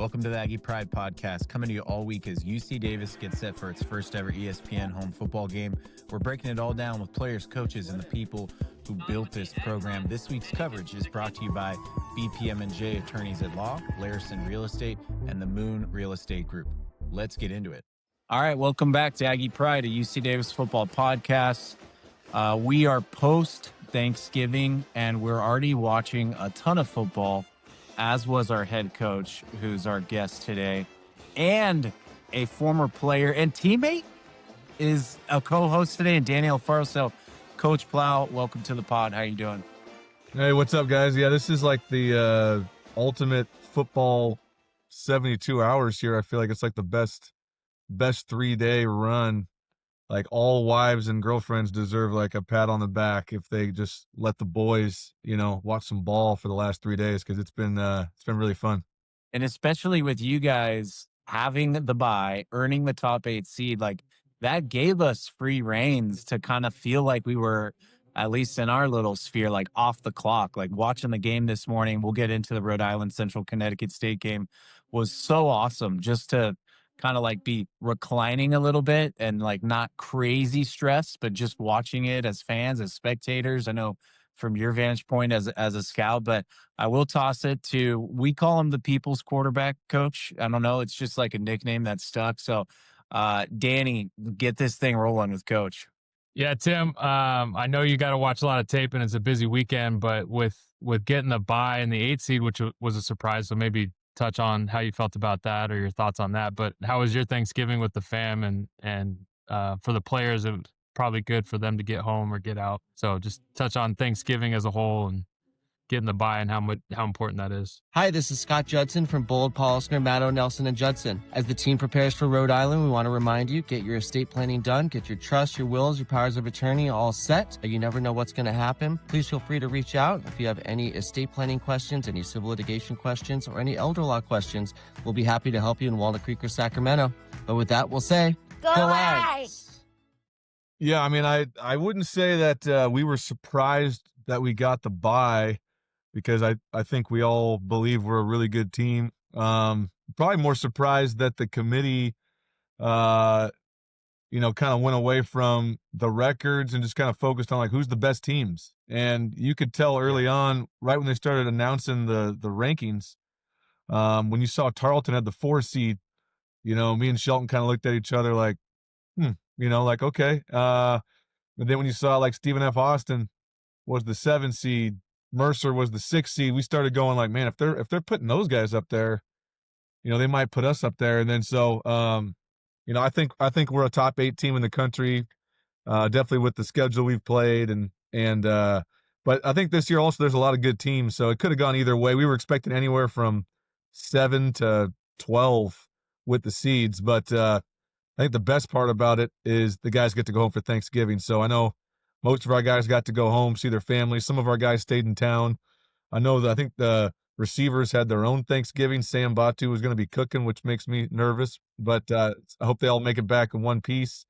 Welcome to the Aggie Pride Podcast. Coming to you all week as UC Davis gets set for its first ever ESPN home football game. We're breaking it all down with players, coaches, and the people who built this program. This week's coverage is brought to you by BPM&J Attorneys at Law, Larison Real Estate, and the Moon Real Estate Group. Let's get into it. All right, welcome back to Aggie Pride, a UC Davis football podcast. We are post-Thanksgiving, and we're already watching a ton of football, as was our head coach, who's our guest today, and a former player and teammate is a co-host today, and Daniel Alfaro. So, Coach Plough, welcome to the pod. How you doing? Hey, what's up, guys? Yeah, this is like the ultimate football 72 hours here. I feel like it's like the best 3-day run. Like, all wives and girlfriends deserve like a pat on the back if they just let the boys, watch some ball for the last 3 days, because it's been really fun. And especially with you guys having the bye, earning the top 8 seed, like that gave us free reins to kind of feel like we were, at least in our little sphere, like off the clock. Like watching the game this morning, we'll get into the Rhode Island Central Connecticut State game, was so awesome just to kind of like be reclining a little bit and like not crazy stressed, but just watching it as fans, as spectators. I know from your vantage point as a scout, but I will toss it to, we call him the people's quarterback, Coach. I don't know. It's just like a nickname that stuck. So Danny, get this thing rolling with Coach. Yeah, Tim, I know you got to watch a lot of tape and it's a busy weekend, but with getting the bye and the 8 seed, which was a surprise, so maybe touch on how you felt about that or your thoughts on that. But how was your Thanksgiving with the fam, and for the players, it was probably good for them to get home or get out. So just touch on Thanksgiving as a whole and getting the bye and how important that is. Hi, this is Scott Judson from Bold, Polisner, Maddow, Nelson, and Judson. As the team prepares for Rhode Island, we want to remind you, get your estate planning done, get your trust, your wills, your powers of attorney all set. You never know what's going to happen. Please feel free to reach out if you have any estate planning questions, any civil litigation questions, or any elder law questions. We'll be happy to help you in Walnut Creek or Sacramento. But with that, we'll say, Go Ags! Yeah, I mean, I wouldn't say that we were surprised that we got the bye, because I think we all believe we're a really good team. Probably more surprised that the committee, kind of went away from the records and just kind of focused on like who's the best teams. And you could tell early on, right when they started announcing the rankings, when you saw Tarleton had the 4 seed, me and Shelton kind of looked at each other like, like, okay. But then when you saw like Stephen F. Austin was the 7 seed, Mercer was the 6 seed, we started going like, man, if they're putting those guys up there, they might put us up there. And then so, I think we're a top 8 team in the country, definitely with the schedule we've played, but I think this year also there's a lot of good teams, so it could have gone either way. We were expecting anywhere from 7 to 12 with the seeds, but I think the best part about it is the guys get to go home for Thanksgiving. So I know most of our guys got to go home, see their families. Some of our guys stayed in town. I think the receivers had their own Thanksgiving. Sam Batu was going to be cooking, which makes me nervous, but I hope they all make it back in one piece.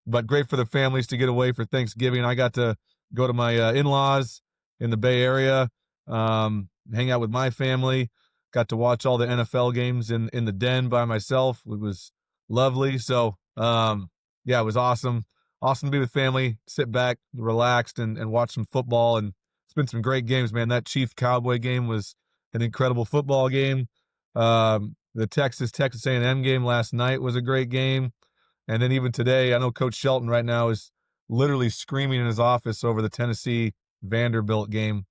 But great for the families to get away for Thanksgiving. I got to go to my in-laws in the Bay Area, hang out with my family. Got to watch all the NFL games in the den by myself. It was lovely. So, it was awesome. Awesome to be with family, sit back, relaxed, and watch some football. And it's been some great games, man. That Chief-Cowboy game was an incredible football game. The Texas A&M game last night was a great game. And then even today, I know Coach Shelton right now is literally screaming in his office over the Tennessee Vanderbilt game.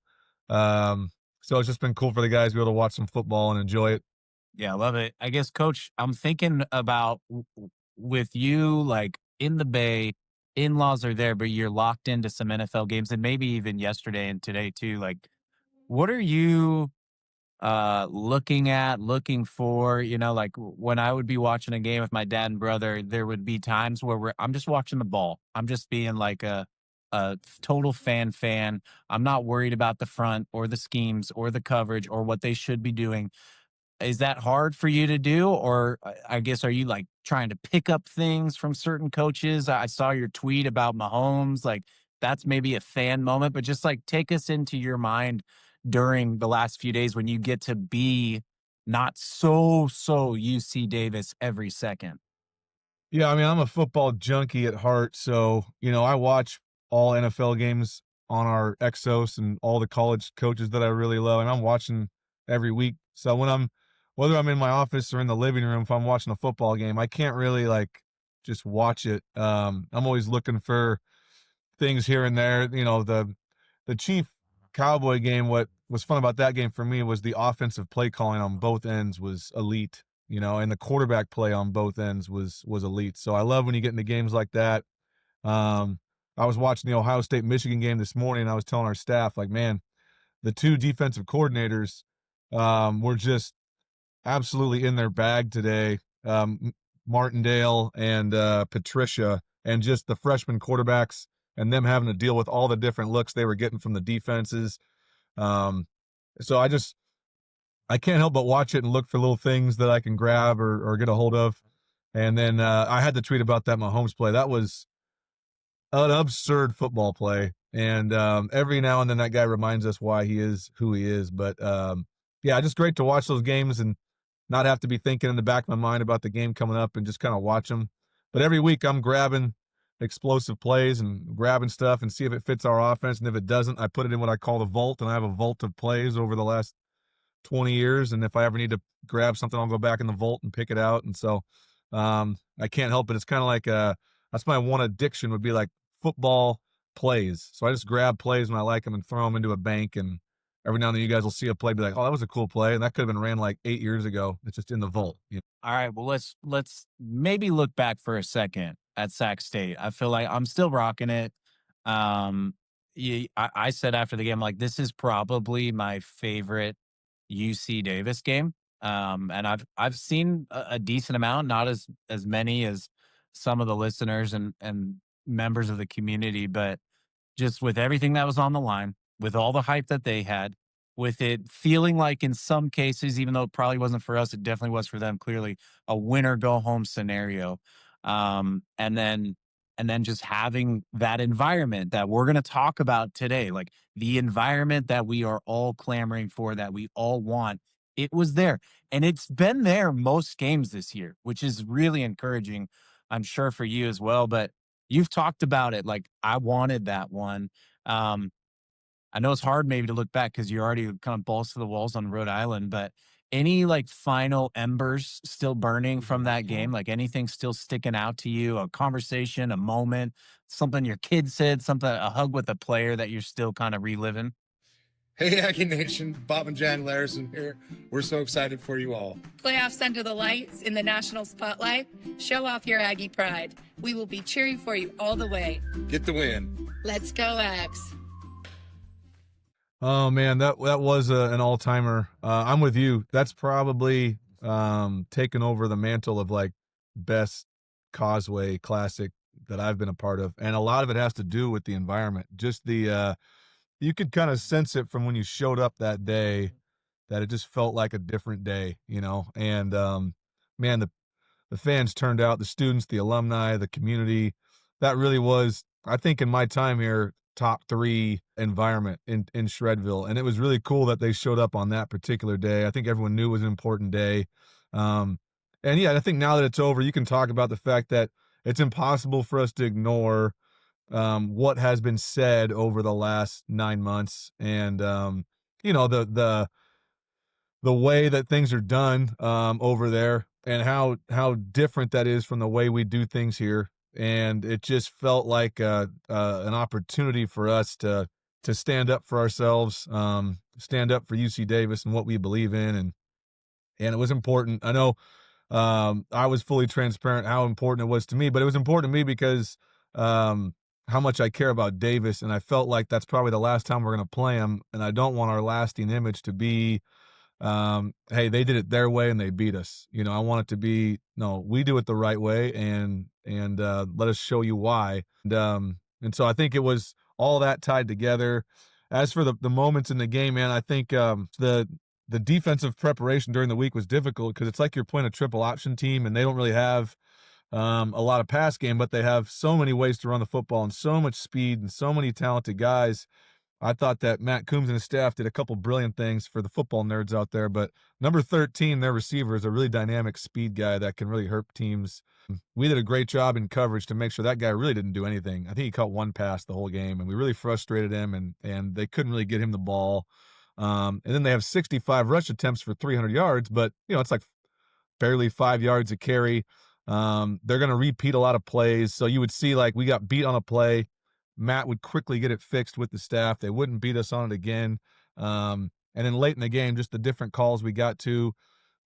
So it's just been cool for the guys to be able to watch some football and enjoy it. Yeah, I love it. I guess, Coach, I'm thinking about with you, like in the Bay, in-laws are there, but you're locked into some NFL games, and maybe even yesterday and today too. Like, what are you looking for? Like when I would be watching a game with my dad and brother, there would be times where I'm just watching the ball. I'm just being like a total fan. I'm not worried about the front or the schemes or the coverage or what they should be doing. Is that hard for you to do? Or I guess, are you like trying to pick up things from certain coaches? I saw your tweet about Mahomes. Like that's maybe a fan moment, but just like take us into your mind during the last few days when you get to be not so UC Davis every second? Yeah, I mean, I'm a football junkie at heart, so, I watch all NFL games on our Exos and all the college coaches that I really love, and I'm watching every week. So whether I'm in my office or in the living room, if I'm watching a football game, I can't really just watch it. I'm always looking for things here and there. The Chief Cowboy game, what was fun about that game for me was the offensive play calling on both ends was elite, and the quarterback play on both ends was elite. So I love when you get into games like that. I was watching the Ohio State Michigan game this morning, and I was telling our staff, man, the two defensive coordinators were just absolutely in their bag today. Martindale and Patricia, and just the freshman quarterbacks and them having to deal with all the different looks they were getting from the defenses. So I can't help but watch it and look for little things that I can grab or get a hold of. And then I had to tweet about that Mahomes play. That was an absurd football play. And every now and then that guy reminds us why he is who he is. But yeah, just great to watch those games and not have to be thinking in the back of my mind about the game coming up and just kind of watch them. But every week I'm grabbing explosive plays and grabbing stuff and see if it fits our offense. And if it doesn't, I put it in what I call the vault, and I have a vault of plays over the last 20 years. And if I ever need to grab something, I'll go back in the vault and pick it out. And so I can't help it. It's kind of like that's my one addiction would be like football plays. So I just grab plays when I like them and throw them into a bank, and every now and then you guys will see a play, be like, oh, that was a cool play. And that could have been ran like 8 years ago. It's just in the vault. All right, well, let's maybe look back for a second at Sac State. I feel like I'm still rocking it. I said after the game, this is probably my favorite UC Davis game. And I've seen a decent amount, not as many as some of the listeners and members of the community, but just with everything that was on the line, with all the hype that they had, with it feeling like in some cases, even though it probably wasn't for us, it definitely was for them, clearly a winner go home scenario. And then just having that environment that we're going to talk about today, like the environment that we are all clamoring for, that we all want, it was there. And it's been there most games this year, which is really encouraging, I'm sure, for you as well. But you've talked about it. Like, I wanted that one. I know it's hard maybe to look back because you're already kind of balls to the walls on Rhode Island, but any final embers still burning from that game? Like anything still sticking out to you? A conversation, a moment, something your kid said, something, a hug with a player that you're still kind of reliving? Hey, Aggie Nation, Bob and Jan Larison here. We're so excited for you all. Playoffs under the lights in the national spotlight. Show off your Aggie pride. We will be cheering for you all the way. Get the win. Let's go, Ags. Oh man, that was an all-timer. I'm with you. That's probably taken over the mantle of best Causeway Classic that I've been a part of, and a lot of it has to do with the environment. Just the you could kind of sense it from when you showed up that day, that it just felt like a different day, And man, the fans turned out, the students, the alumni, the community. That really was, I think, in my time here, top 3 environment in Shredville. And it was really cool that they showed up on that particular day. I think everyone knew it was an important day. And yeah, I think now that it's over, you can talk about the fact that it's impossible for us to ignore what has been said over the last 9 months. And, the way that things are done over there, and how different that is from the way we do things here. And it just felt like an opportunity for us to stand up for ourselves, stand up for UC Davis and what we believe in, and it was important. I know I was fully transparent how important it was to me, but it was important to me because how much I care about Davis, and I felt like that's probably the last time we're going to play them, and I don't want our lasting image to be, hey, they did it their way and they beat us. I want it to be, no, we do it the right way, and let us show you why. And so I think it was all that tied together. As for the moments in the game, man, I think the defensive preparation during the week was difficult because it's like you're playing a triple option team, and they don't really have a lot of pass game, but they have so many ways to run the football and so much speed and so many talented guys. I thought that Matt Coombs and his staff did a couple brilliant things for the football nerds out there, but number 13, their receiver, is a really dynamic speed guy that can really hurt teams. We did a great job in coverage to make sure that guy really didn't do anything. I think he caught one pass the whole game, and we really frustrated him, and they couldn't really get him the ball. And then they have 65 rush attempts for 300 yards, but, it's like barely 5 yards a carry. They're going to repeat a lot of plays. So you would see, like, we got beat on a play. Matt would quickly get it fixed with the staff. They wouldn't beat us on it again. And then late in the game, just the different calls we got to,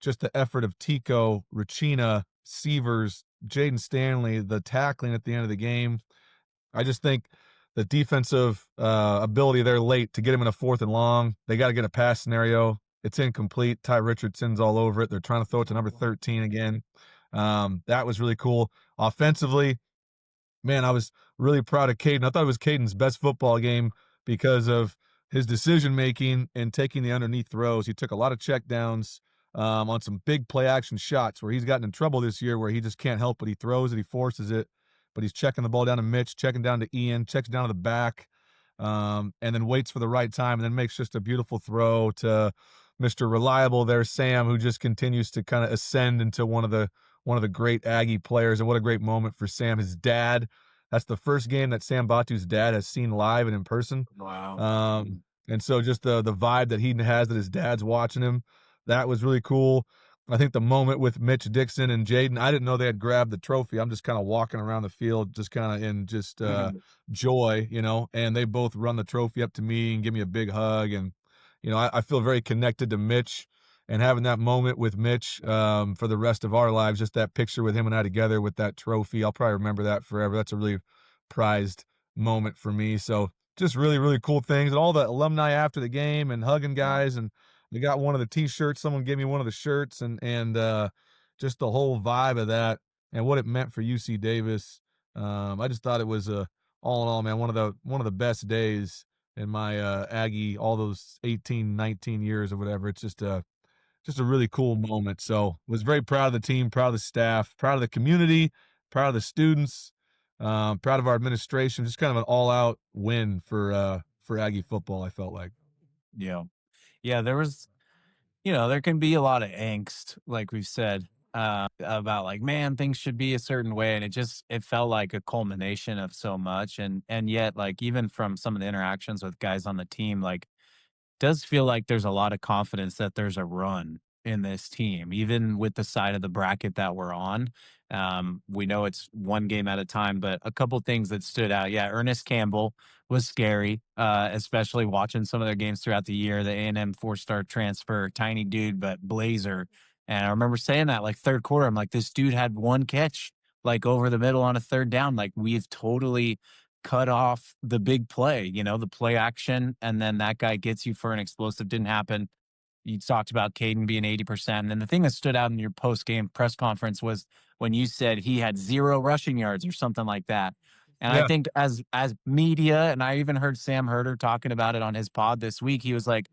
just the effort of Tico, Rachina, Sievers, Jaden Stanley, the tackling at the end of the game. I just think the defensive ability there late to get him in a 4th and long. They got to get a pass scenario. It's incomplete. Ty Richardson's all over it. They're trying to throw it to number 13 again. That was really cool. Offensively, man, I was really proud of Caden. I thought it was Caden's best football game because of his decision-making and taking the underneath throws. He took a lot of checkdowns on some big play-action shots where he's gotten in trouble this year where he just can't help it. He throws it, he forces it, but he's checking the ball down to Mitch, checking down to Ian, checks down to the back, and then waits for the right time and then makes just a beautiful throw to Mr. Reliable there, Sam, who just continues to kind of ascend into one of the great Aggie players. And what a great moment for Sam. His dad, that's the first game that Sam Batu's dad has seen live and in person. Wow. And so just the vibe that he has that his dad's watching him, that was really cool. I think the moment with Mitch Dixon and Jaden, I didn't know they had grabbed the trophy. I'm just kind of walking around the field, just kind of in just joy, and they both run the trophy up to me and give me a big hug. And, I feel very connected to Mitch, and having that moment with Mitch for the rest of our lives, just that picture with him and I together with that trophy, I'll probably remember that forever. That's a really prized moment for me. So just really, really cool things. And all the alumni after the game and hugging guys, and they got one of the T-shirts. Someone gave me one of the shirts, and just the whole vibe of that and what it meant for UC Davis. I just thought it was all in all, man, one of the best days in my Aggie, all those 18, 19 years or whatever. It's just a really cool moment. So was very proud of the team, proud of the staff, proud of the community, proud of the students, proud of our administration. Just kind of an all-out win for Aggie football, I felt like. Yeah. Yeah, there was, there can be a lot of angst, like we've said, about like, man, things should be a certain way. And it felt like a culmination of so much. And yet, like, even from some of the interactions with guys on the team, like, does feel like there's a lot of confidence that there's a run in this team, even with the side of the bracket that we're on. We know it's one game at a time, but a couple things that stood out. Yeah, Ernest Campbell was scary, especially watching some of their games throughout the year. The A&M 4-star transfer, tiny dude, but blazer. And I remember saying that like third quarter, I'm like, this dude had one catch like over the middle on a third down. Like, we've totally cut off the big play, the play action, and then that guy gets you for an explosive. Didn't happen. You talked about Caden being 80%. And then the thing that stood out in your post-game press conference was when you said he had 0 rushing yards or something like that. And Yeah. I think as media, and I even heard Sam Herder talking about it on his pod this week, he was like,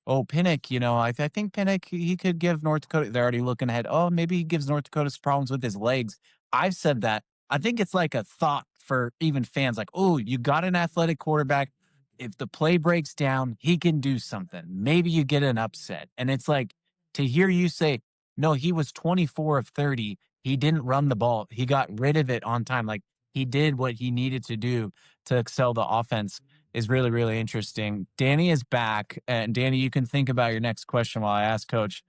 oh, Pinnick, I think Pinnick, he could give North Dakota, they're already looking ahead. Oh, maybe he gives North Dakota some problems with his legs. I've said that. I think it's like a thought for even fans, like, oh, you got an athletic quarterback. If the play breaks down, he can do something. Maybe you get an upset. And it's like, to hear you say, no, he was 24 of 30. He didn't run the ball. He got rid of it on time. Like, he did what he needed to do to excel the offense is really, really interesting. Danny is back. And Danny, you can think about your next question while I ask Coach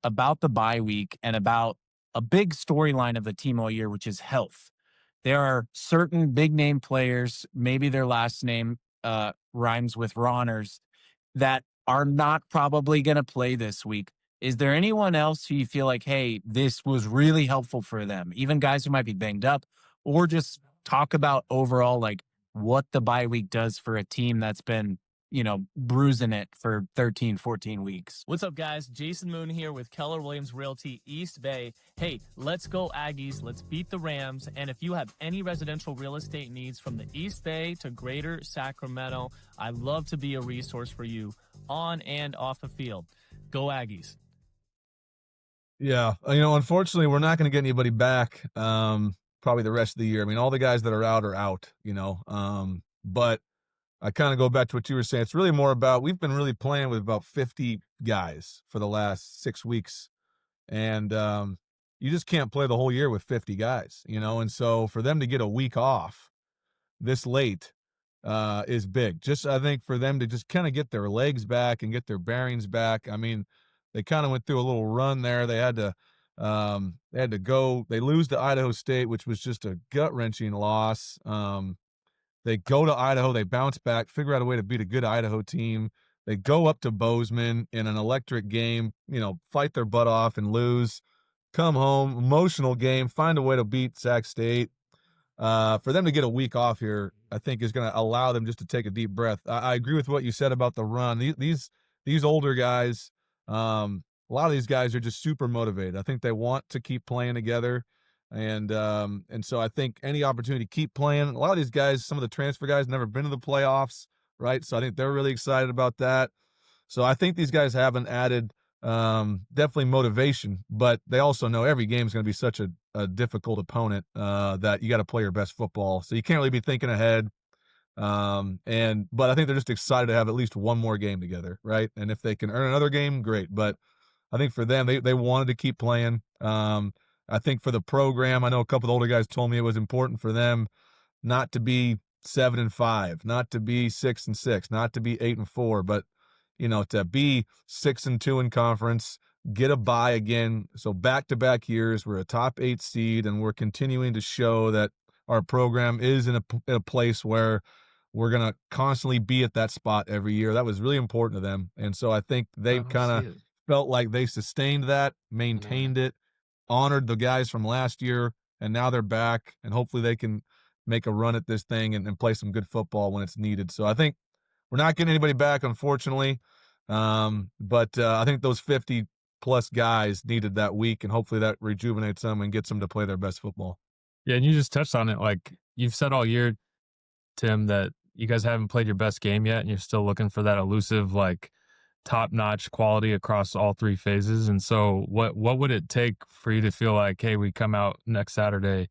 about the bye week and about a big storyline of the team all year, which is health. There are certain big name players, maybe their last name rhymes with Ronners, that are not probably going to play this week. Is there anyone else who you feel like, hey, this was really helpful for them? Even guys who might be banged up, or just talk about overall, like, what the bye week does for a team that's been, bruising it for 13, 14 weeks. What's up, guys? Jason Moon here with Keller Williams Realty East Bay. Hey, let's go Aggies. Let's beat the Rams. And if you have any residential real estate needs from the East Bay to greater Sacramento, I'd love to be a resource for you on and off the field. Go Aggies. Yeah. Unfortunately, we're not going to get anybody back probably the rest of the year. I mean, all the guys that are out, but I kind of go back to what you were saying. It's really more about, we've been really playing with about 50 guys for the last 6 weeks. And you just can't play the whole year with 50 guys, And so for them to get a week off this late is big. Just, I think, for them to just kind of get their legs back and get their bearings back. I mean, they kind of went through a little run there. They had to go. They lose to Idaho State, which was just a gut-wrenching loss. They go to Idaho, they bounce back, figure out a way to beat a good Idaho team. They go up to Bozeman in an electric game, fight their butt off and lose. Come home, emotional game, find a way to beat Sac State. For them to get a week off here, I think is going to allow them just to take a deep breath. I agree with what you said about the run. These older guys, a lot of these guys are just super motivated. I think they want to keep playing together. And so I think any opportunity to keep playing. A lot of these guys, some of the transfer guys, never been to the playoffs, right? So I think they're really excited about that. So I think these guys have an added definitely motivation, but they also know every game is going to be such a difficult opponent that you got to play your best football. So you can't really be thinking ahead. But I think they're just excited to have at least one more game together, right? And if they can earn another game, great. But I think for them, they wanted to keep playing. I think for the program, I know a couple of the older guys told me it was important for them not to be 7-5, not to be 6-6, not to be 8-4, but to be 6-2 in conference, get a bye again. So back-to-back years, we're a top 8 seed, and we're continuing to show that our program is in a place where we're going to constantly be at that spot every year. That was really important to them. And so I think they kind of felt like they sustained that, maintained it, honored the guys from last year, and now they're back, and hopefully they can make a run at this thing and play some good football when it's needed. So I think we're not getting anybody back, unfortunately, but I think those 50-plus guys needed that week, and hopefully that rejuvenates them and gets them to play their best football. Yeah, and you just touched on it. Like you've said all year, Tim, that you guys haven't played your best game yet, and you're still looking for that elusive, like, top-notch quality across all 3 phases. And so what would it take for you to feel like, hey, we come out next Saturday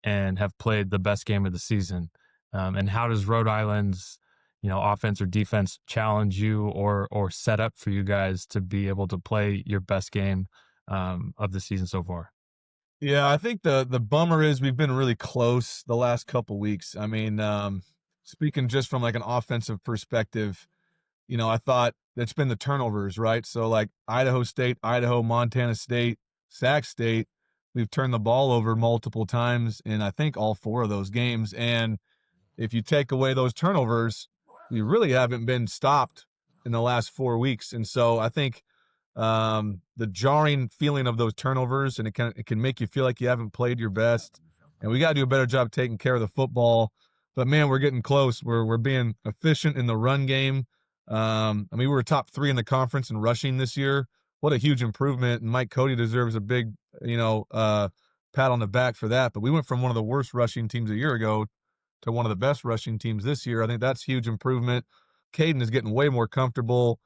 and have played the best game of the season? And how does Rhode Island's, offense or defense challenge you or set up for you guys to be able to play your best game of the season so far? Yeah, I think the bummer is we've been really close the last couple weeks. I mean, speaking just from like an offensive perspective, I thought it's been the turnovers, right? So like Idaho State, Idaho, Montana State, Sac State, we've turned the ball over multiple times in I think all 4 of those games. And if you take away those turnovers, we really haven't been stopped in the last 4 weeks. And so I think the jarring feeling of those turnovers, and it can make you feel like you haven't played your best. And we got to do a better job taking care of the football. But man, we're getting close. We're being efficient in the run game. We were top 3 in the conference in rushing this year. What a huge improvement. And Mike Cody deserves a big, pat on the back for that. But we went from one of the worst rushing teams a year ago to one of the best rushing teams this year. I think that's huge improvement. Caden is getting way more comfortable.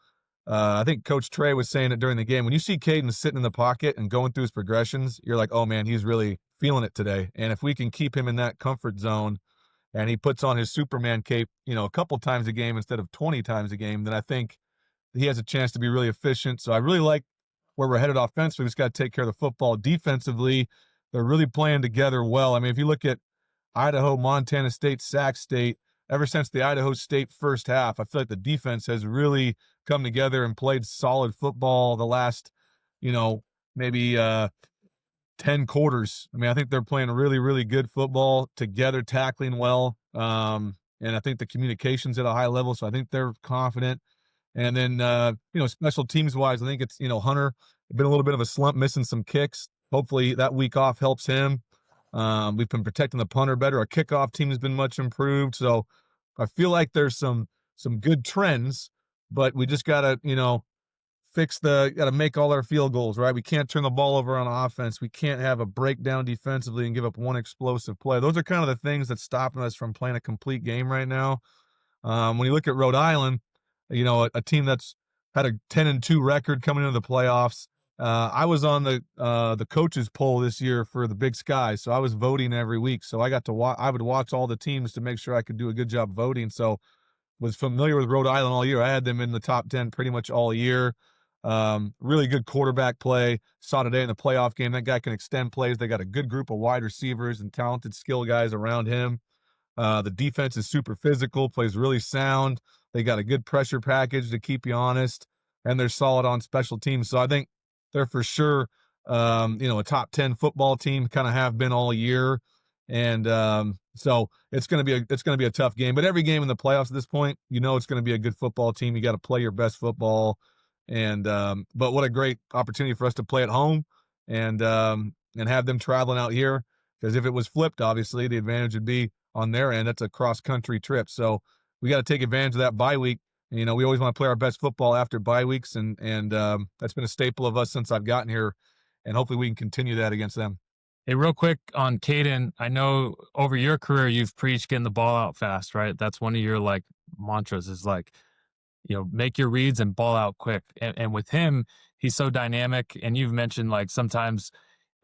I think Coach Trey was saying it during the game. When you see Caden sitting in the pocket and going through his progressions, you're like, oh man, he's really feeling it today. And if we can keep him in that comfort zone, and he puts on his Superman cape, a couple times a game instead of 20 times a game, then I think he has a chance to be really efficient. So I really like where we're headed offensively. We just got to take care of the football. Defensively, they're really playing together well. I mean, if you look at Idaho, Montana State, Sac State, ever since the Idaho State first half, I feel like the defense has really come together and played solid football the last, maybe 10 quarters. I mean, I think they're playing really, really good football together, tackling well. And I think the communication's at a high level, so I think they're confident. And then, special teams wise, I think it's, Hunter, been a little bit of a slump, missing some kicks. Hopefully that week off helps him. We've been protecting the punter better. Our kickoff team has been much improved. So I feel like there's some good trends, but we just got to, got to make all our field goals, right? We can't turn the ball over on offense. We can't have a breakdown defensively and give up one explosive play. Those are kind of the things that's stopping us from playing a complete game right now. When you look at Rhode Island, a team that's had a 10-2 record coming into the playoffs. I was on the coaches poll this year for the Big Sky, so I was voting every week. So I got to I would watch all the teams to make sure I could do a good job voting. So was familiar with Rhode Island all year. I had them in the top 10 pretty much all year. Really good quarterback play. Saw today in the playoff game. That guy can extend plays. They got a good group of wide receivers and talented skill guys around him. The defense is super physical, plays really sound. They got a good pressure package to keep you honest, and they're solid on special teams. So I think they're for sure, a top 10 football team, kind of have been all year. And so it's going to be a tough game. But every game in the playoffs at this point, it's going to be a good football team. You got to play your best football. And but what a great opportunity for us to play at home and have them traveling out here. Because if it was flipped, obviously the advantage would be on their end. That's a cross-country trip. So we got to take advantage of that bye week. We always want to play our best football after bye weeks, and that's been a staple of us since I've gotten here, and hopefully we can continue that against them. Hey, real quick on Caden, I know over your career you've preached getting the ball out fast, right? That's one of your mantras is make your reads and ball out quick. And with him, he's so dynamic, and you've mentioned sometimes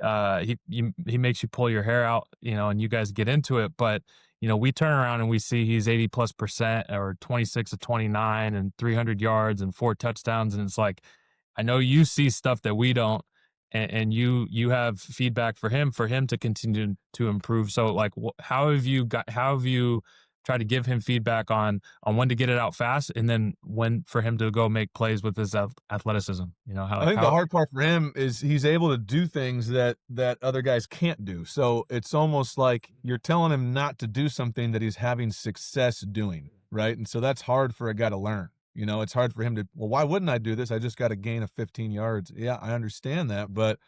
he makes you pull your hair out, and you guys get into it. But, we turn around and we see he's 80+% or 26 of 29 and 300 yards and 4 touchdowns. And it's I know you see stuff that we don't, and you have feedback for him to continue to improve. So how have you tried to give him feedback on when to get it out fast, and then when for him to go make plays with his athleticism? I think the hard part for him is he's able to do things that other guys can't do. So it's almost like you're telling him not to do something that he's having success doing, right? And so that's hard for a guy to learn. It's hard for him to, well, why wouldn't I do this? I just got a gain of 15 yards. Yeah, I understand that, but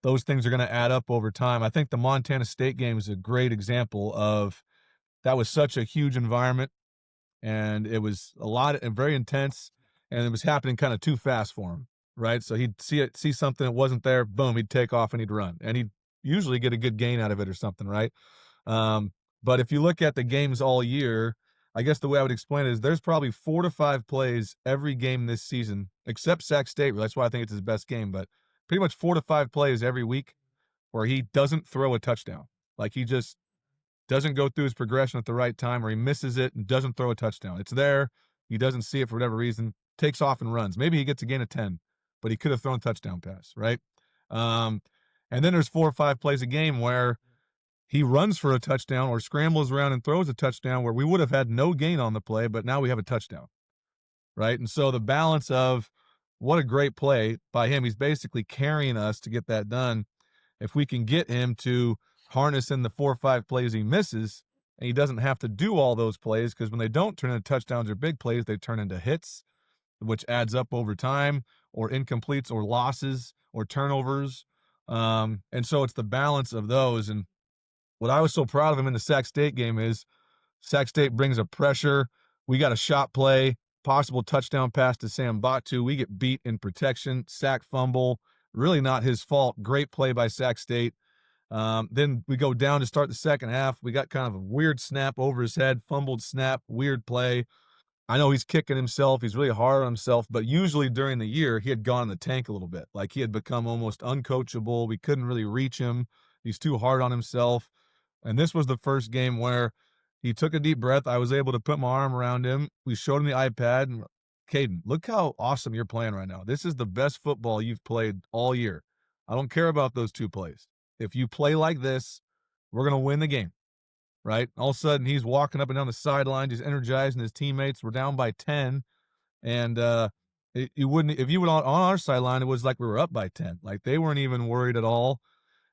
those things are going to add up over time. I think the Montana State game is a great example of that. Was such a huge environment, and it was a lot and very intense, and it was happening kind of too fast for him, right? So he'd see something that wasn't there, boom, he'd take off and he'd run, and he'd usually get a good gain out of it or something, right? But if you look at the games all year, I guess the way I would explain it is there's probably 4 to 5 plays every game this season, except Sac State. That's why I think it's his best game, but pretty much 4 to 5 plays every week where he doesn't throw a touchdown. He just doesn't go through his progression at the right time, or he misses it and doesn't throw a touchdown. It's there. He doesn't see it for whatever reason, takes off and runs. Maybe he gets a gain of 10, but he could have thrown a touchdown pass, right? And then there's 4 or 5 plays a game where he runs for a touchdown or scrambles around and throws a touchdown where we would have had no gain on the play, but now we have a touchdown, right? And so the balance of what a great play by him. He's basically carrying us to get that done. If we can get him to harness in the 4 or 5 plays he misses, and he doesn't have to do all those plays, because when they don't turn into touchdowns or big plays, they turn into hits, which adds up over time, or incompletes or losses or turnovers. And so it's the balance of those. And what I was so proud of him in the Sac State game is Sac State brings a pressure. We got a shot play, possible touchdown pass to Sam Batu. We get beat in protection, sack fumble, really not his fault. Great play by Sac State. Then we go down to start the second half. We got kind of a weird snap over his head, fumbled snap, weird play. I know he's kicking himself. He's really hard on himself, but usually during the year, he had gone in the tank a little bit. He had become almost uncoachable. We couldn't really reach him. He's too hard on himself. And this was the first game where he took a deep breath. I was able to put my arm around him. We showed him the iPad, and Caden, look how awesome you're playing right now. This is the best football you've played all year. I don't care about those 2 plays. If you play like this, we're going to win the game, right? All of a sudden, he's walking up and down the sideline, just energizing his teammates. We're down by 10, and if you were on our sideline, it was like we were up by 10. They weren't even worried at all.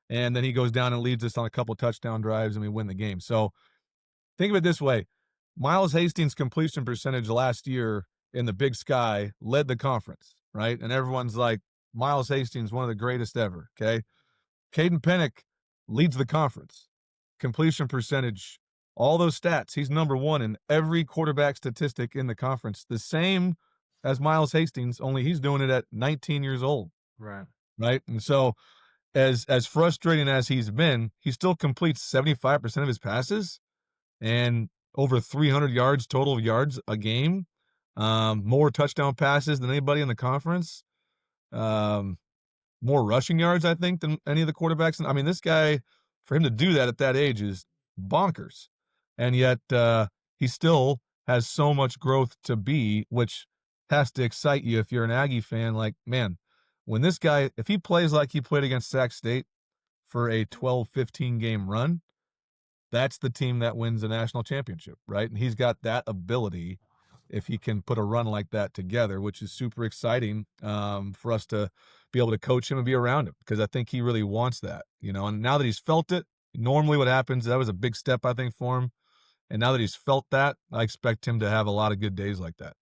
And then he goes down and leads us on a couple touchdown drives, and we win the game. So think of it this way. Miles Hastings' completion percentage last year in the Big Sky led the conference, right? And everyone's like, Miles Hastings, one of the greatest ever, okay? Caden Pinnick leads the conference. Completion percentage, all those stats. He's number 1 in every quarterback statistic in the conference. The same as Miles Hastings, only he's doing it at 19 years old. Right. Right? And so as frustrating as he's been, he still completes 75% of his passes and over 300 yards total yards a game, more touchdown passes than anybody in the conference, more rushing yards, I think, than any of the quarterbacks. I mean, this guy, for him to do that at that age is bonkers. And yet he still has so much growth to be, which has to excite you if you're an Aggie fan. Like, man, when this guy, if he plays like he played against Sac State for a 12, 15 game run, that's the team that wins the national championship, right? And he's got that ability if he can put a run like that together, which is super exciting for us to be able to coach him and be around him, because I think he really wants that, you know. And now that he's felt it, normally what happens, that was a big step, I think, for him. And now that he's felt that, I expect him to have a lot of good days like that.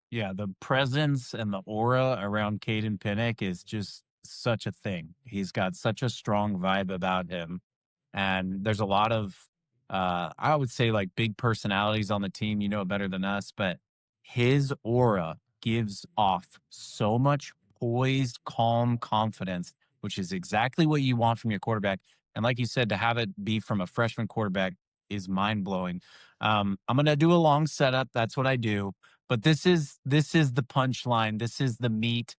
Yeah, the presence and the aura around Caden Pinnick is just such a thing. He's got such a strong vibe about him. And there's a lot of, I would say, like, big personalities on the team. You know it better than us, but his aura gives off so much poised, calm confidence, which is exactly what you want from your quarterback. And like you said, to have it be from a freshman quarterback is mind blowing. I'm gonna do a long setup. That's what I do. But this is the punchline. This is the meat.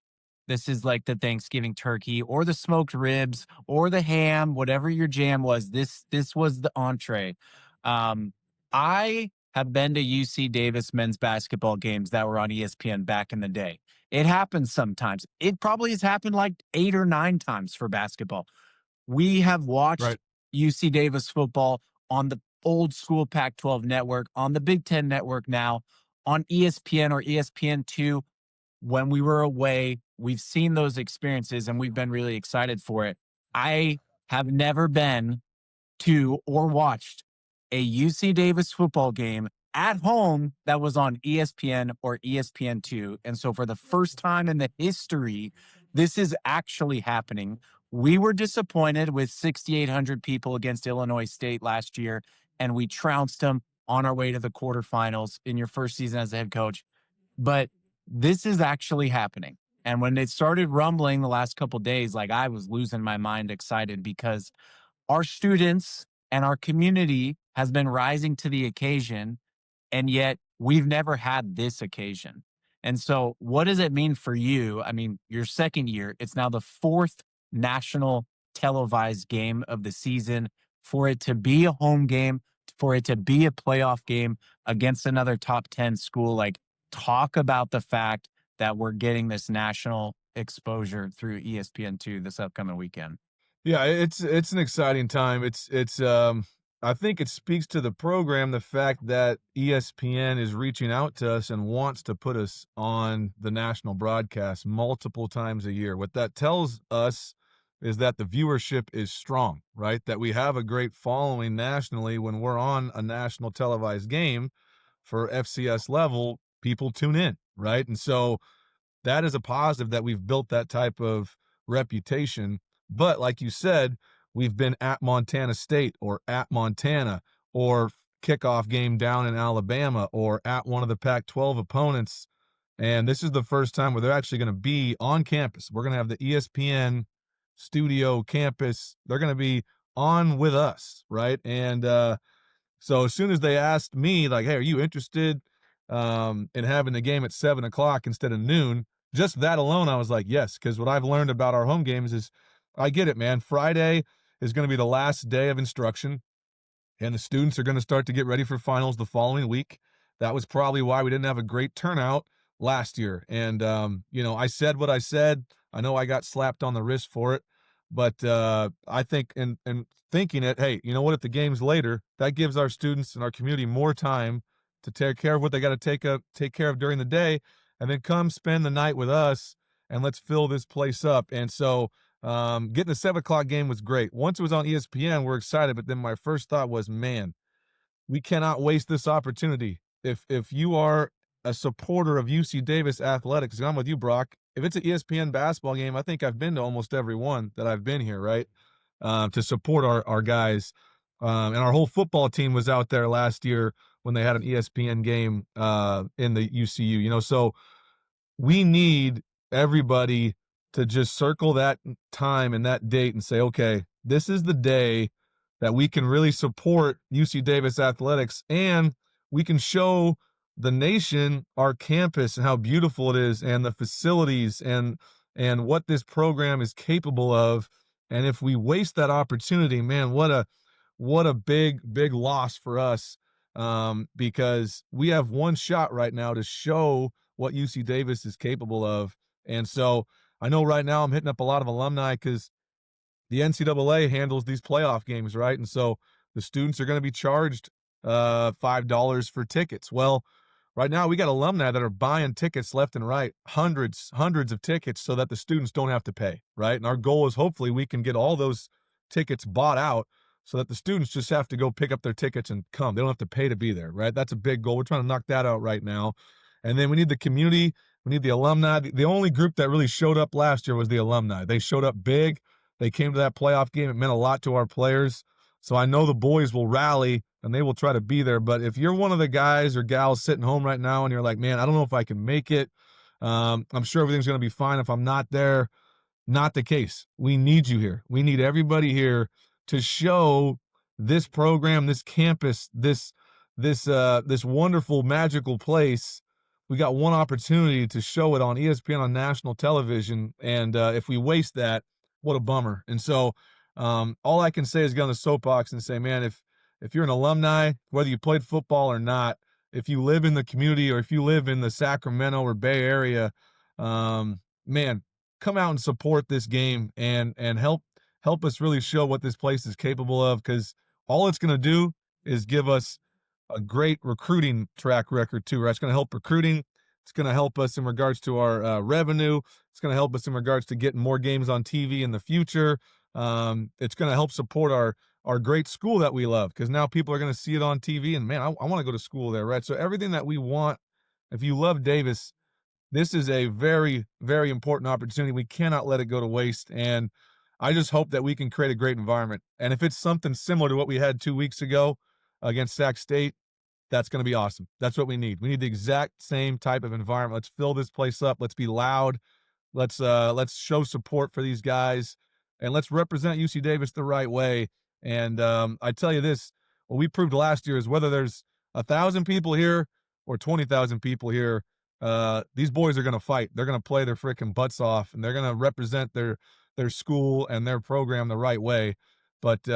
This is like the Thanksgiving turkey or the smoked ribs or the ham, whatever your jam was. This was the entree. I have been to UC Davis men's basketball games that were on ESPN back in the day. It happens sometimes. It probably has happened like 8 or 9 times for basketball. We have watched Right. UC Davis football on the old school Pac-12 network, on the Big Ten network now, on ESPN or ESPN2 when we were away. We've seen those experiences and we've been really excited for it. I have never been to or watched a UC Davis football game at home that was on ESPN or ESPN2. And so for the first time in the history, this is actually happening. We were disappointed with 6,800 people against Illinois State last year, and we trounced them on our way to the quarterfinals in your first season as a head coach. But this is actually happening. And when it started rumbling the last couple of days, like, I was losing my mind excited, because our students and our community has been rising to the occasion, and yet we've never had this occasion. And so what does it mean for you? I mean, your second year, it's now the 4th national televised game of the season. For it to be a home game, for it to be a playoff game against another top 10 school, like, talk about the fact that we're getting this national exposure through ESPN2 this upcoming weekend. Yeah, it's an exciting time. It's I think it speaks to the program, the fact that ESPN is reaching out to us and wants to put us on the national broadcast multiple times a year. What that tells us is that the viewership is strong, right? That we have a great following nationally. When we're on a national televised game for FCS level, people tune in, right? And so that is a positive, that we've built that type of reputation. But like you said, we've been at Montana State or at Montana, or kickoff game down in Alabama, or at one of the Pac-12 opponents. And this is the first time where they're actually going to be on campus. We're going to have the ESPN studio campus. They're going to be on with us, right? And so as soon as they asked me, like, hey, are you interested in having the game at 7 o'clock instead of noon? Just that alone, I was like, yes, because what I've learned about our home games is, I get it, man. Friday is going to be the last day of instruction, and the students are going to start to get ready for finals the following week. That was probably why we didn't have a great turnout last year. And, you know, I said what I said. I know I got slapped on the wrist for it, but I think, and thinking it, hey, you know what, if the game's later, that gives our students and our community more time to take care of what they got to take care of during the day, and then come spend the night with us, and let's fill this place up. And so getting the 7 o'clock game was great. Once it was on ESPN, we're excited, but then my first thought was, man, we cannot waste this opportunity. If you are a supporter of UC Davis athletics, and I'm with you, Brock, if it's an ESPN basketball game, I think I've been to almost every one that I've been here, right? To support our guys. And our whole football team was out there last year when they had an ESPN game in the UCU, you know. So we need everybody to just circle that time and that date and say, okay, this is the day that we can really support UC Davis athletics, and we can show the nation our campus and how beautiful it is, and the facilities, and what this program is capable of. And if we waste that opportunity, man, what a big loss for us because we have one shot right now to show what UC Davis is capable of. And so I know right now I'm hitting up a lot of alumni because the NCAA handles these playoff games, right? And so the students are going to be charged $5 for tickets. Well, right now we got alumni that are buying tickets left and right, hundreds of tickets, so that the students don't have to pay, right? And our goal is hopefully we can get all those tickets bought out so that the students just have to go pick up their tickets and come. They don't have to pay to be there, right? That's a big goal. We're trying to knock that out right now. And then we need the community. We need the alumni. The only group that really showed up last year was the alumni. They showed up big. They came to that playoff game. It meant a lot to our players. So I know the boys will rally and they will try to be there. But if you're one of the guys or gals sitting home right now and you're like, man, I don't know if I can make it. I'm sure everything's going to be fine if I'm not there. Not the case. We need you here. We need everybody here to show this program, this campus, this wonderful, magical place. We got one opportunity to show it on ESPN on national television. And if we waste that, what a bummer. And so all I can say is get on the soapbox and say, man, if you're an alumni, whether you played football or not, if you live in the community or if you live in the Sacramento or Bay Area, man, come out and support this game and help us really show what this place is capable of, because all it's going to do is give us a great recruiting track record too, right? It's going to help recruiting. It's going to help us in regards to our revenue. It's going to help us in regards to getting more games on TV in the future. It's going to help support our great school that we love, because now people are going to see it on TV and, man, I want to go to school there, right? So everything that we want, if you love Davis, this is a very, very important opportunity. We cannot let it go to waste. And I just hope that we can create a great environment. And if it's something similar to what we had 2 weeks ago against Sac State, that's going to be awesome. That's what we need. We need the exact same type of environment. Let's fill this place up. Let's be loud. Let's show support for these guys, and let's represent UC Davis the right way. And I tell you this, what we proved last year is whether there's 1,000 people here or 20,000 people here, these boys are going to fight. They're going to play their freaking butts off, and they're going to represent their school and their program the right way. But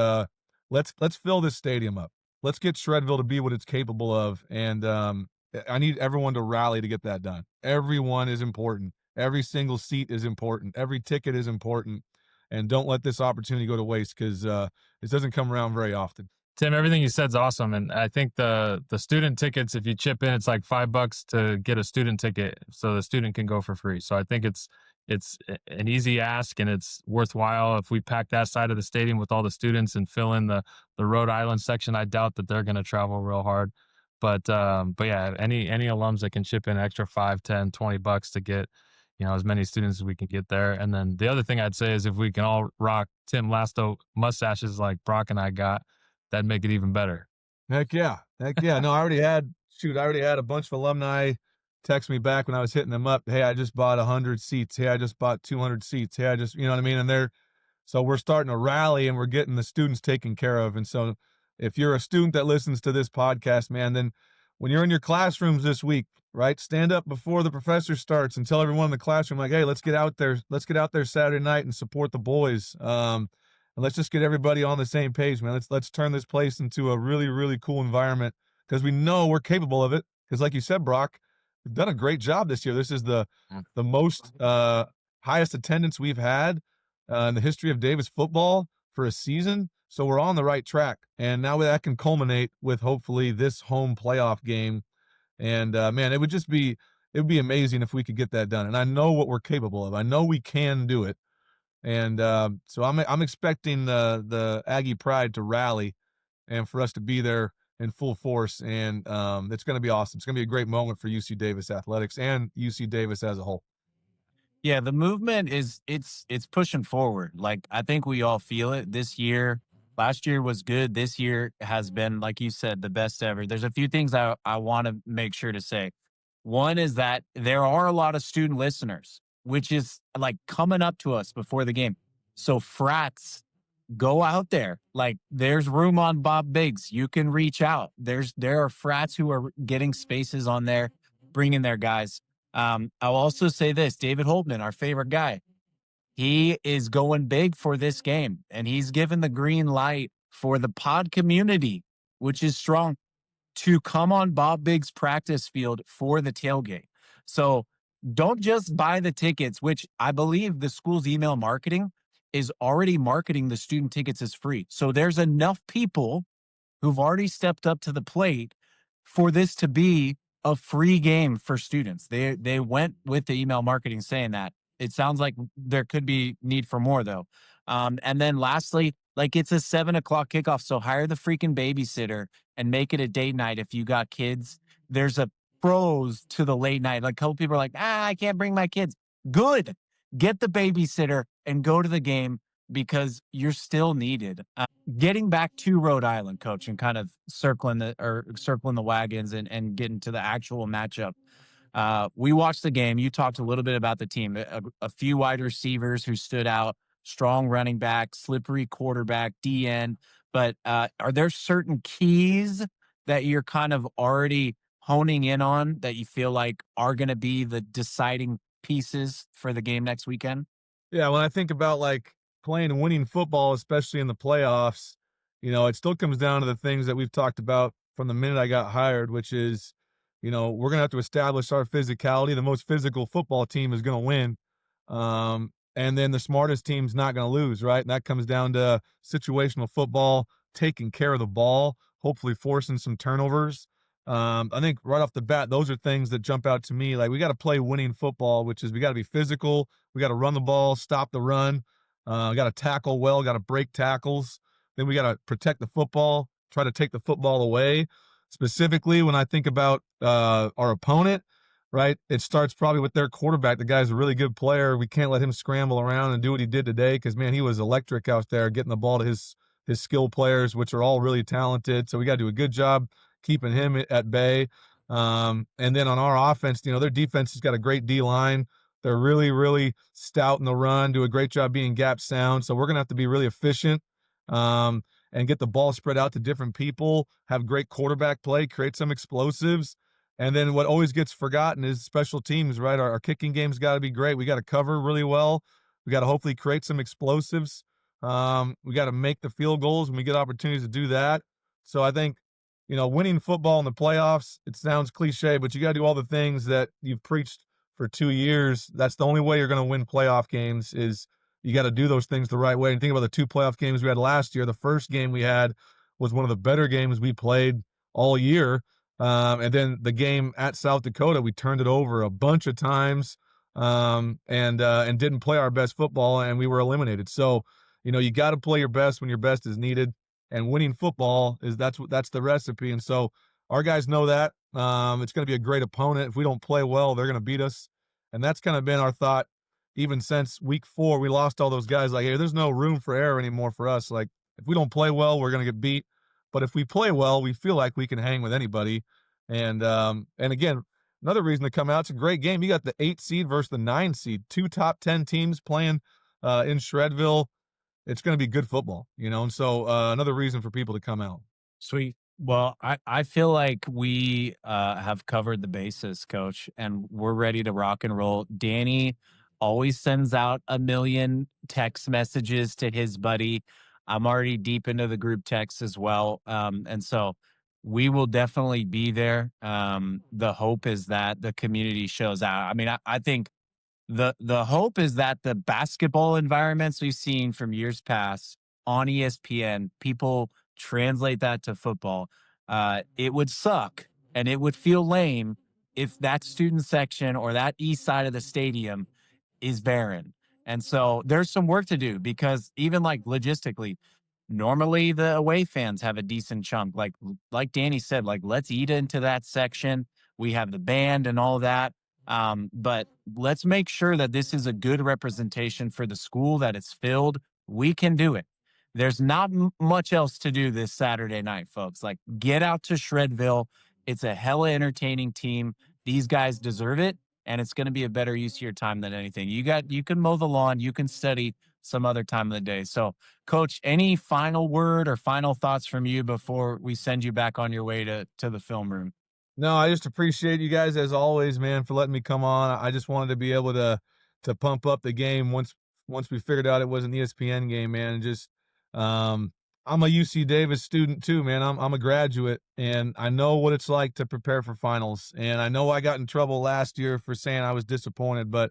let's fill this stadium up. Let's get Shredville to be what it's capable of. And I need everyone to rally to get that done. Everyone is important. Every single seat is important. Every ticket is important. And don't let this opportunity go to waste, because it doesn't come around very often. Tim, everything you said is awesome. And I think the student tickets, if you chip in, it's like $5 to get a student ticket so the student can go for free. So I think it's an easy ask, and it's worthwhile. If we pack that side of the stadium with all the students and fill in the Rhode Island section, I doubt that they're going to travel real hard. But yeah, any alums that can chip in extra $5, $10, $20 to get, as many students as we can get there. And then the other thing I'd say is if we can all rock Tim Lasto mustaches like Brock and I got, that'd make it even better. Heck yeah. No, I already had a bunch of alumni text me back when I was hitting them up. Hey, I just bought 100 seats. Hey, I just bought 200 seats. Hey, you know what I mean? And so we're starting to rally, and we're getting the students taken care of. And so if you're a student that listens to this podcast, man, then when you're in your classrooms this week, right, stand up before the professor starts and tell everyone in the classroom, like, hey, let's get out there Saturday night and support the boys. And let's just get everybody on the same page, man. Let's turn this place into a really, really cool environment, because we know we're capable of it. Because like you said, Brock, we've done a great job this year. This is the most highest attendance we've had in the history of Davis football for a season. So we're on the right track. And now that can culminate with hopefully this home playoff game. And man, it would be amazing if we could get that done. And I know what we're capable of. I know we can do it. And so I'm expecting the Aggie Pride to rally and for us to be there in full force. And it's going to be awesome. It's going to be a great moment for UC Davis athletics and UC Davis as a whole. Yeah, the movement it's pushing forward. Like, I think we all feel it this year. Last year was good. This year has been, like you said, the best ever. There's a few things I want to make sure to say. One is that there are a lot of student listeners, which is like coming up to us before the game. So frats, go out there. Like, there's room on Bob Biggs. You can reach out. There are frats who are getting spaces on there, bringing their guys. I'll also say this, David Holtman, our favorite guy, he is going big for this game, and he's given the green light for the pod community, which is strong. to come on Bob Big's practice field for the tailgate. So don't just buy the tickets, which I believe the school's email marketing is already marketing the student tickets as free. So there's enough people who've already stepped up to the plate for this to be a free game for students. They went with the email marketing saying that. It sounds like there could be need for more though. And then lastly, like it's a 7 o'clock kickoff. So hire the freaking babysitter and make it a date night if you got kids. There's a pros to the late night. Like a couple people are like, I can't bring my kids. Good. Get the babysitter and go to the game because you're still needed. Getting back to Rhode Island, Coach, and kind of circling the wagons and getting to the actual matchup. We watched the game. You talked a little bit about the team. A few wide receivers who stood out, strong running back, slippery quarterback, DN. But are there certain keys that you're kind of already honing in on that you feel like are going to be the deciding pieces for the game next weekend? Yeah, when I think about like playing and winning football, especially in the playoffs, it still comes down to the things that we've talked about from the minute I got hired, which is, we're going to have to establish our physicality. The most physical football team is going to win. And then the smartest team's not going to lose, right? And that comes down to situational football, taking care of the ball, hopefully forcing some turnovers. I think right off the bat, those are things that jump out to me. Like we got to play winning football, which is we got to be physical. We got to run the ball, stop the run. Got to tackle well, got to break tackles. Then we got to protect the football, try to take the football away. Specifically, when I think about our opponent, right, it starts probably with their quarterback. The guy's a really good player. We can't let him scramble around and do what he did today because, man, he was electric out there getting the ball to his skill players, which are all really talented. So we got to do a good job keeping him at bay. And then on our offense, their defense has got a great D-line. They're really, really stout in the run, do a great job being gap sound. So we're going to have to be really efficient and get the ball spread out to different people, have great quarterback play, create some explosives. And then what always gets forgotten is special teams, right? Our kicking game's got to be great. We got to cover really well. We got to hopefully create some explosives. We got to make the field goals when we get opportunities to do that. So I think, winning football in the playoffs, it sounds cliche, but you got to do all the things that you've preached for 2 years. That's the only way you're going to win playoff games is you got to do those things the right way. And think about the 2 playoff games we had last year. The first game we had was one of the better games we played all year. And then the game at South Dakota, we turned it over a bunch of times and didn't play our best football, and we were eliminated. So, you got to play your best when your best is needed. And winning football that's the recipe. And so our guys know that. It's going to be a great opponent. If we don't play well, they're going to beat us. And that's kind of been our thought even since week 4. We lost all those guys. Like, hey, there's no room for error anymore for us. Like, if we don't play well, we're going to get beat. But if we play well, we feel like we can hang with anybody. And again, another reason to come out, it's a great game. You got the 8 seed versus the 9 seed, 2 top 10 teams playing in Shredville. It's going to be good football, and so another reason for people to come out. Sweet. Well, I feel like we have covered the bases, Coach, and we're ready to rock and roll. Danny always sends out a million text messages to his buddy. I'm already deep into the group text as well. And so we will definitely be there. The hope is that the community shows out. I mean, I think the hope is that the basketball environments we've seen from years past on ESPN, people translate that to football. It would suck and it would feel lame if that student section or that east side of the stadium is barren. And so there's some work to do because even like logistically, normally the away fans have a decent chunk. Like Danny said, like let's eat into that section. We have the band and all that. But let's make sure that this is a good representation for the school, that it's filled. We can do it. There's not much else to do this Saturday night, folks. Like, get out to Shredville. It's a hella entertaining team. These guys deserve it, and it's going to be a better use of your time than anything. You can mow the lawn, you can study some other time of the day. So, Coach, any final word or final thoughts from you before we send you back on your way to the film room? No, I just appreciate you guys as always, man, for letting me come on. I just wanted to be able to pump up the game once we figured out it was an ESPN game, man. And just I'm a UC Davis student too, man. I'm a graduate, and I know what it's like to prepare for finals. And I know I got in trouble last year for saying I was disappointed, but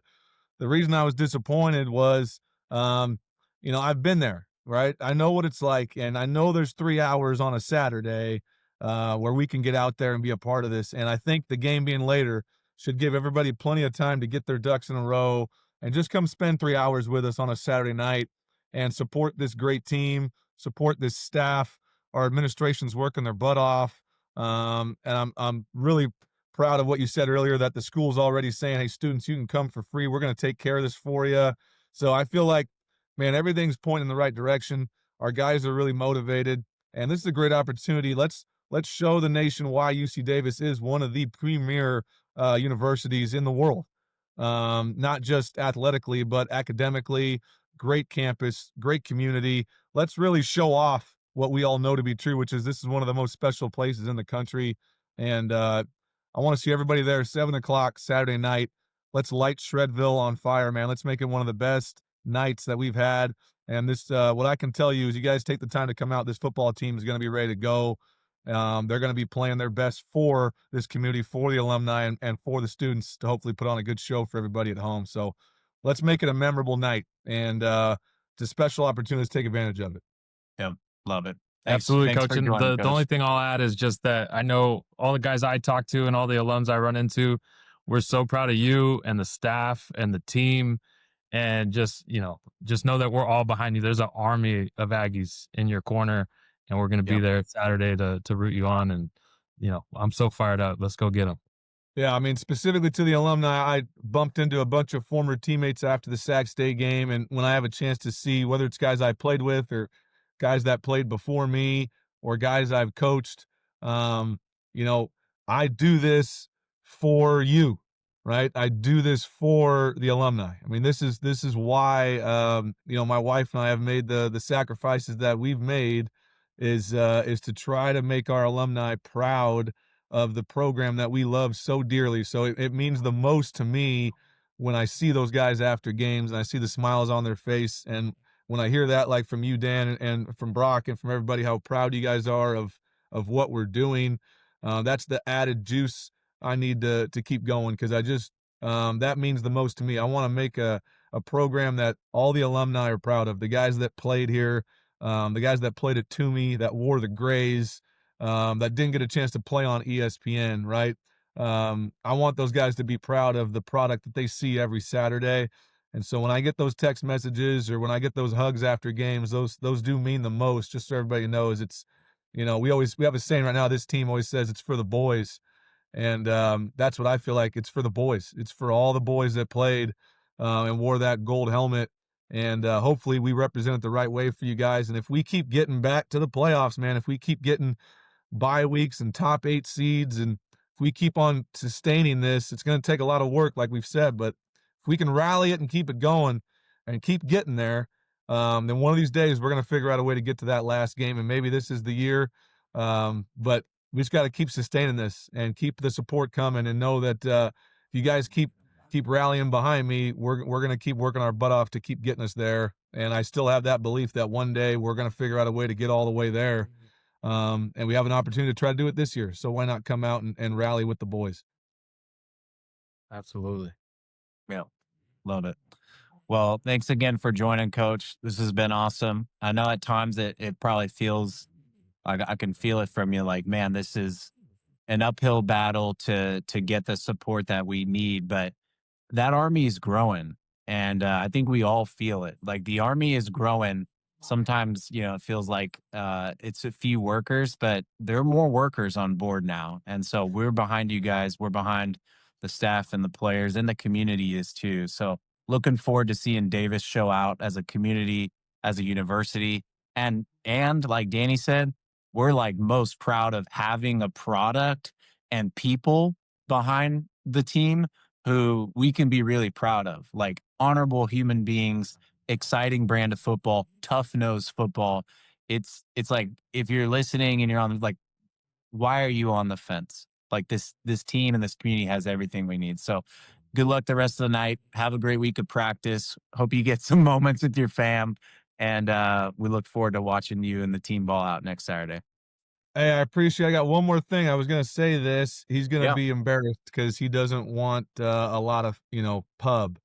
the reason I was disappointed was, um, I've been there, right? I know what it's like, and I know there's 3 hours on a Saturday where we can get out there and be a part of this. And I think the game being later should give everybody plenty of time to get their ducks in a row and just come spend 3 hours with us on a Saturday night and support this great team, support this staff. Our administration's working their butt off, and I'm really proud of what you said earlier, that the school's already saying, hey, students, you can come for free. We're going to take care of this for you. So I feel like, man, everything's pointing in the right direction. Our guys are really motivated, and this is a great opportunity. Let's show the nation why UC Davis is one of the premier universities in the world, not just athletically, but academically. Great campus, great community. Let's really show off what we all know to be true, which is this is one of the most special places in the country. And I want to see everybody there 7 o'clock Saturday night. Let's light Shredville on fire, man. Let's make it one of the best nights that we've had. And this, what I can tell you is you guys take the time to come out. This football team is going to be ready to go. They're going to be playing their best for this community, for the alumni, and for the students to hopefully put on a good show for everybody at home. So let's make it a memorable night. And it's a special opportunity to take advantage of it. Yeah, love it. Absolutely, Thanks Coach. for And joining, the Coach. only thing I'll add is just that I know all the guys I talk to and all the alums I run into, we're so proud of you and the staff and the team. And just know that we're all behind you. There's an army of Aggies in your corner, and we're going to be there Saturday to root you on. And, I'm so fired up. Let's go get them. Yeah, I mean, specifically to the alumni, I bumped into a bunch of former teammates after the Sac State game, and when I have a chance to see whether it's guys I played with or guys that played before me or guys I've coached, you know, I do this for you, right? I do this for the alumni. I mean, this is why my wife and I have made the sacrifices that we've made is to try to make our alumni proud of the program that we love so dearly. So it means the most to me when I see those guys after games and I see the smiles on their face. And when I hear that, like from you, Dan, and from Brock and from everybody, how proud you guys are of what we're doing, that's the added juice I need to keep going. Cause I just, that means the most to me. I want to make a program that all the alumni are proud of, the guys that played here, the guys that played at Toomey, that wore the grays, that didn't get a chance to play on ESPN, right? I want those guys to be proud of the product that they see every Saturday. And so when I get those text messages or when I get those hugs after games, those do mean the most, just so everybody knows. It's, we have a saying right now, this team always says it's for the boys. And that's what I feel like. It's for the boys. It's for all the boys that played and wore that gold helmet. And hopefully we represent it the right way for you guys. And if we keep getting back to the playoffs, man, if we keep getting bye weeks and top 8 seeds, and if we keep on sustaining this, it's going to take a lot of work, like we've said, but if we can rally it and keep it going and keep getting there, then one of these days we're going to figure out a way to get to that last game, and maybe this is the year. But we just got to keep sustaining this and keep the support coming, and know that if you guys keep rallying behind me, we're going to keep working our butt off to keep getting us there. And I still have that belief that one day we're going to figure out a way to get all the way there. And we have an opportunity to try to do it this year. So why not come out and rally with the boys? Absolutely. Yeah, love it. Well, thanks again for joining, Coach. This has been awesome. I know at times it probably feels like I can feel it from you, like, man, this is an uphill battle to get the support that we need, but that army is growing, and I think we all feel it. Like, the army is growing. Sometimes, it feels like it's a few workers, but there are more workers on board now. And so we're behind you guys. We're behind the staff and the players, and the community is too. So looking forward to seeing Davis show out as a community, as a university. And like Danny said, we're like most proud of having a product and people behind the team who we can be really proud of, like honorable human beings, exciting brand of football, tough-nosed football. It's like, if you're listening and you're on, like, why are you on the fence? Like, this team and this community has everything we need. So good luck the rest of the night. Have a great week of practice. Hope you get some moments with your fam. And we look forward to watching you and the team ball out next Saturday. Hey, I appreciate. I got one more thing. I was gonna say this. He's gonna Yeah. be embarrassed because he doesn't want a lot of pub.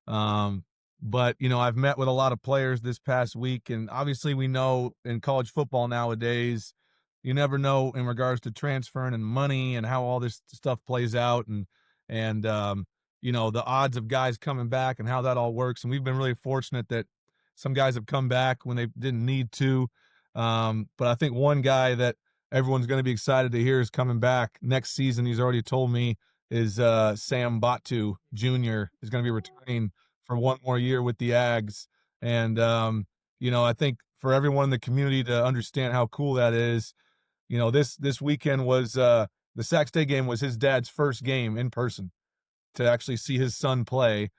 But I've met with a lot of players this past week, and obviously we know in college football nowadays, you never know in regards to transferring and money and how all this stuff plays out, and the odds of guys coming back and how that all works. And we've been really fortunate that some guys have come back when they didn't need to. But I think one guy that everyone's going to be excited to hear is coming back next season. He's already told me is Sam Batu Jr. is going to be returning for one more year with the Ags. And, I think for everyone in the community to understand how cool that is, this weekend was the Sac State game was his dad's first game in person to actually see his son play.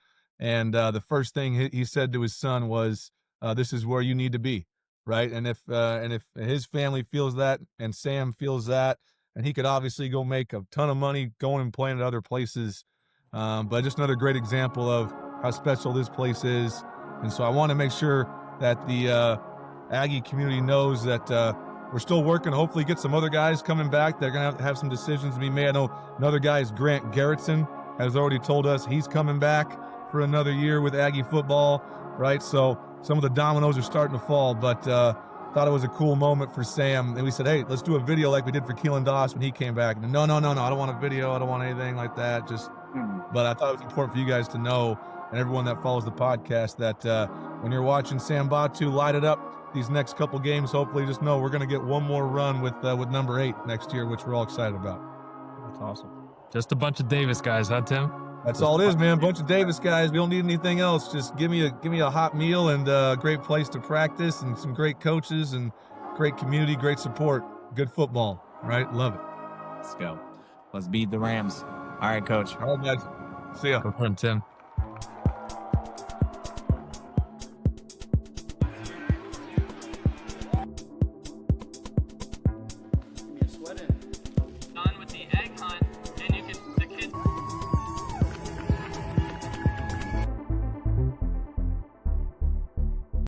And the first thing he said to his son was, this is where you need to be. Right. And if his family feels that and Sam feels that, and he could obviously go make a ton of money going and playing at other places. But just another great example of how special this place is. And so I want to make sure that the Aggie community knows that we're still working. Hopefully get some other guys coming back. They're going to have some decisions to be made. I know another guy is Grant Garrettson has already told us he's coming back for another year with Aggie football. Right. So some of the dominoes are starting to fall, but thought it was a cool moment for Sam. And we said, hey, let's do a video like we did for Keelan Doss when he came back. And no, I don't want a video. I don't want anything like that. But I thought it was important for you guys to know, and everyone that follows the podcast, that when you're watching Sam Batu light it up these next couple games, hopefully just know we're going to get one more run with number 8 next year, which we're all excited about. That's awesome. Just a bunch of Davis guys, huh, Tim? That's all it is, man. Bunch of Davis guys. We don't need anything else. Just give me a hot meal and a great place to practice and some great coaches and great community, great support, good football. All right, love it. Let's go. Let's beat the Rams. All right, Coach. All right, guys. See ya. Go for him, Tim.